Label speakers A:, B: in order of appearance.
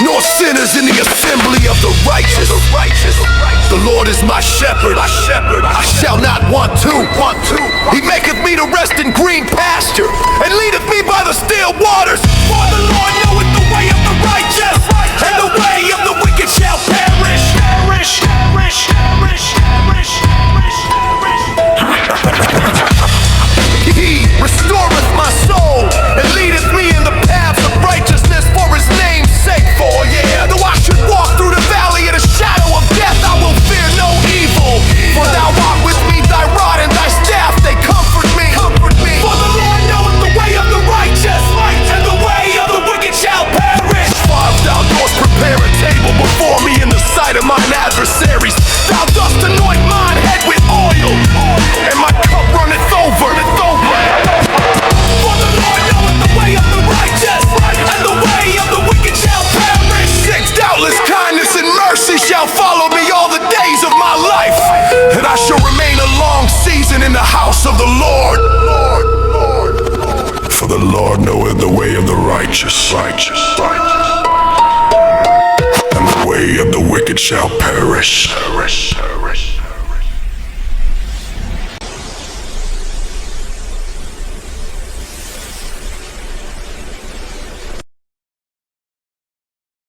A: nor sinners in the assembly of the righteous. The Lord is my shepherd, I shall not want to. He maketh me to rest in green pasture, and leadeth me by the still waters. For the Lord knoweth the way of the righteous, and the way of the wicked shall perish. He restoreth my soul, and leadeth me in the paths of righteousness for his name's sake. For though I should walk through the valley of the shadow of death, I will fear no evil. For thou art with me, thy rod and thy staff, they comfort me. For the Lord knoweth the way of the righteous, and the way of the wicked shall perish. For thou dost prepare a table before me in the sight of mine adversaries. Thou dost anoint mine head with oil, and my cup runneth over. For the Lord knoweth the way of the righteous, and the way of the wicked shall perish. Doubtless kindness and mercy shall follow me all the days of my life, and I shall remain a long season in the house of the Lord. For the Lord knoweth the way of the righteous, and the way of the wicked shall perish.